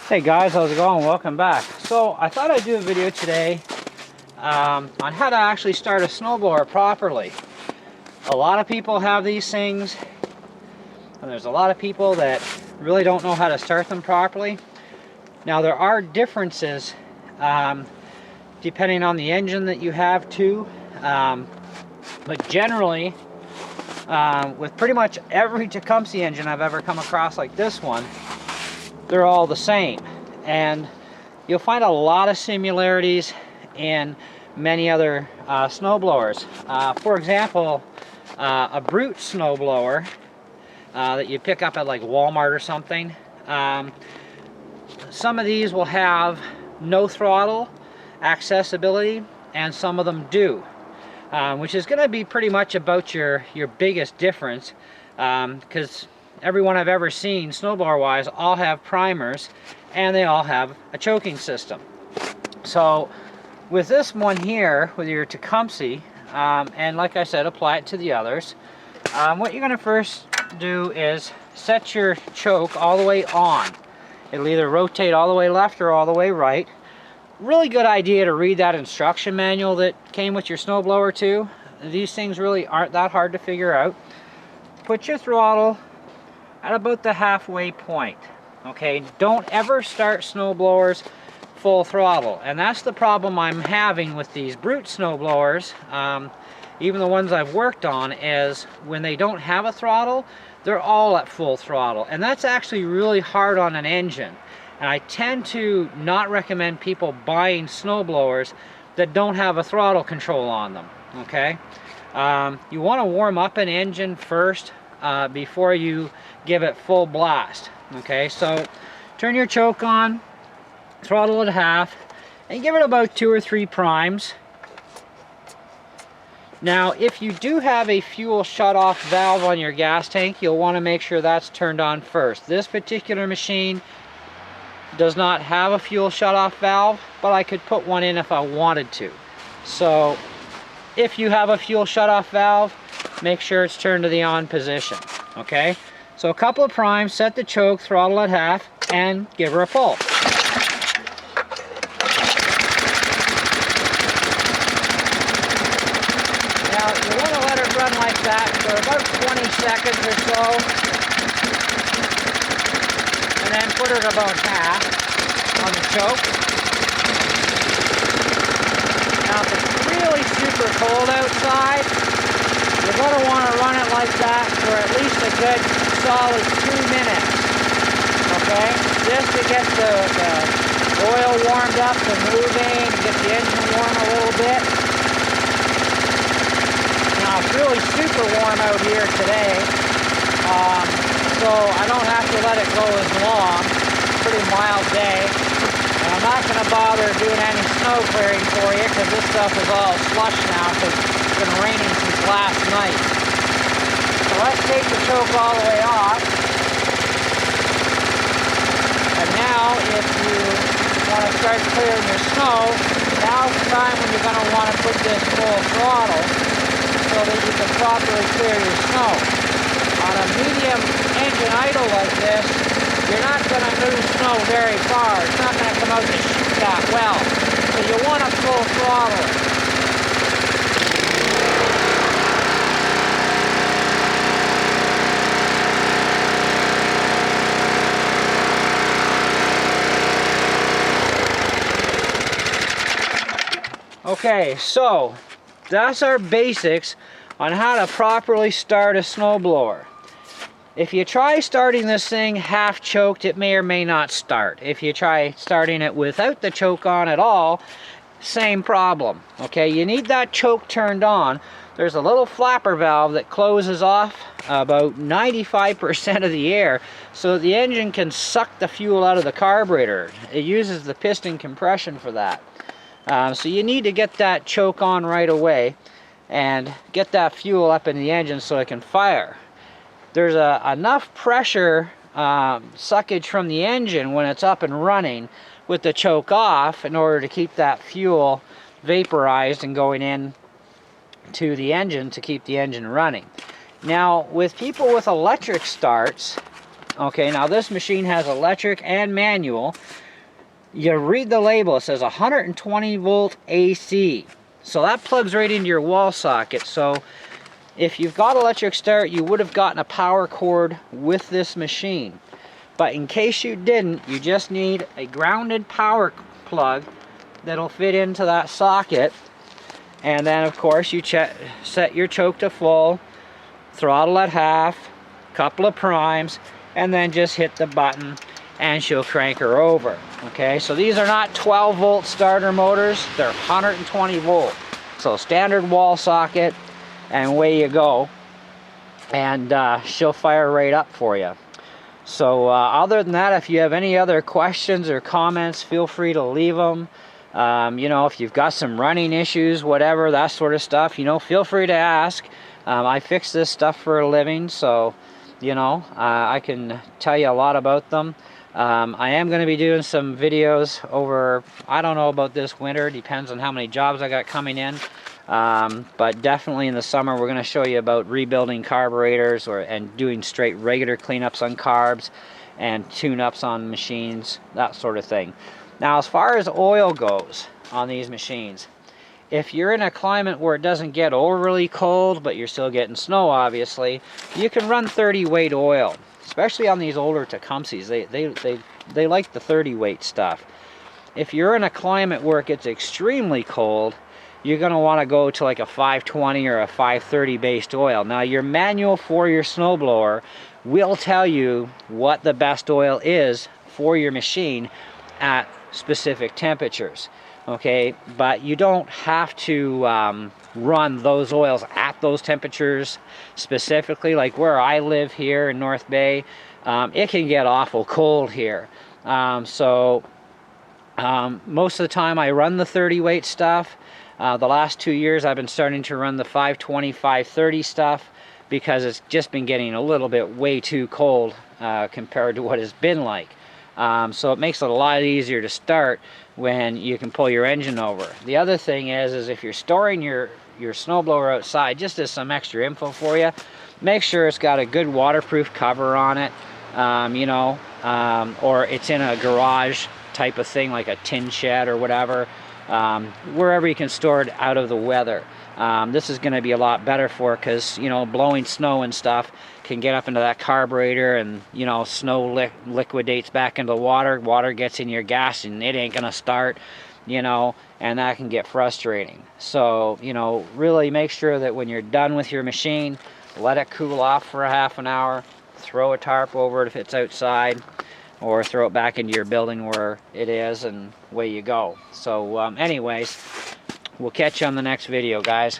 Hey guys, how's it going? Welcome back. So I thought I'd do a video today on how to actually start a snowblower properly. A lot of people have these things, and there's a lot of people that really don't know how to start them properly. Now there are differences depending on the engine that you have too, but generally with pretty much every Tecumseh engine I've ever come across like this one, they're all the same, and you'll find a lot of similarities in many other snowblowers. For example, a brute snowblower that you pick up at like Walmart or something, some of these will have no throttle accessibility, and some of them do, which is going to be pretty much about your biggest difference, because everyone I've ever seen snowblower wise all have primers and they all have a choking system. So with this one here, with your Tecumseh, and like I said, apply it to the others, what you're going to first do is set your choke all the way on. It'll either rotate all the way left or all the way right. Really good idea to read that instruction manual that came with your snowblower too. These things really aren't that hard to figure out. Put your throttle at about the halfway point. Okay, don't ever start snowblowers full throttle, and that's the problem I'm having with these brute snowblowers. Even the ones I've worked on, is when they don't have a throttle, they're all at full throttle, and that's actually really hard on an engine. And I tend to not recommend people buying snowblowers that don't have a throttle control on them. Okay, you want to warm up an engine first before you give it full blast. Okay, so turn your choke on, throttle it half, and give it about 2 or 3 primes. Now if you do have a fuel shutoff valve on your gas tank, you'll want to make sure that's turned on first. This particular machine does not have a fuel shutoff valve, but I could put one in if I wanted to. So if you have a fuel shutoff valve, make sure it's turned to the on position. Okay, so a couple of primes, set the choke, throttle at half, and give her a pull. Now you want to let her run like that for about 20 seconds or so, and then put her at about half on the choke. Now if it's really super cold outside, you're going to want to run it like that for at least a good solid 2 minutes, okay? Just to get the oil warmed up and moving, and get the engine warm a little bit. Now it's really super warm out here today, so I don't have to let it go as long. Pretty mild day. And I'm not going to bother doing any snow clearing for you, because this stuff is all slush now, because it's been raining since last night. So let's take the choke all the way off. And now if you want to start clearing your snow, now's the time when you're going to want to put this full throttle so that you can properly clear your snow. On a medium engine idle like this, you're not going to move snow very far. It's not going to come out to shoot that well. So you want to full throttle it. Okay, so that's our basics on how to properly start a snowblower. If you try starting this thing half choked, it may or may not start. If you try starting it without the choke on at all, same problem. Okay, you need that choke turned on. There's a little flapper valve that closes off about 95% of the air so that the engine can suck the fuel out of the carburetor. It uses the piston compression for that. So you need to get that choke on right away and get that fuel up in the engine so it can fire. There's enough pressure suckage from the engine when it's up and running with the choke off in order to keep that fuel vaporized and going in to the engine to keep the engine running. Now with people with electric starts, Okay, now this machine has electric and manual. You read the label, it says 120 volt AC. So that plugs right into your wall socket. So if you've got electric start, you would have gotten a power cord with this machine. But in case you didn't, you just need a grounded power plug that'll fit into that socket. And then of course you set your choke to full, throttle at half, couple of primes, and then just hit the button and she'll crank her over. Okay, so these are not 12 volt starter motors, they're 120 volt. So standard wall socket, and away you go. And she'll fire right up for you. So other than that, if you have any other questions or comments, feel free to leave them. You know, if you've got some running issues, whatever, that sort of stuff, you know, feel free to ask. I fix this stuff for a living, so, you know, I can tell you a lot about them. I am going to be doing some videos over, I don't know about this winter, depends on how many jobs I got coming in. But definitely in the summer we're going to show you about rebuilding carburetors and doing straight regular cleanups on carbs and tune-ups on machines, that sort of thing. Now as far as oil goes on these machines, if you're in a climate where it doesn't get overly cold but you're still getting snow obviously, you can run 30 weight oil, especially on these older Tecumsehs. They like the 30 weight stuff. If you're in a climate where it gets extremely cold, you're going to want to go to like a 520 or a 530 based oil. Now your manual for your snowblower will tell you what the best oil is for your machine at specific temperatures. Okay, but you don't have to run those oils at those temperatures specifically. Like where I live here in North Bay, it can get awful cold here. Most of the time I run the 30 weight stuff. The last 2 years I've been starting to run the 520, 530 stuff because it's just been getting a little bit way too cold compared to what it's been like. So it makes it a lot easier to start when you can pull your engine over. The other thing is if you're storing your snowblower outside, just as some extra info for you, make sure it's got a good waterproof cover on it, you know, or it's in a garage type of thing like a tin shed or whatever, wherever you can store it out of the weather. This is going to be a lot better for it because, you know, blowing snow and stuff can get up into that carburetor, and, you know, snow liquidates back into the water gets in your gas and it ain't going to start, you know, and that can get frustrating. So, you know, really make sure that when you're done with your machine, let it cool off for a half an hour, throw a tarp over it if it's outside, or throw it back into your building where it is, and away you go. So anyways, we'll catch you on the next video, guys.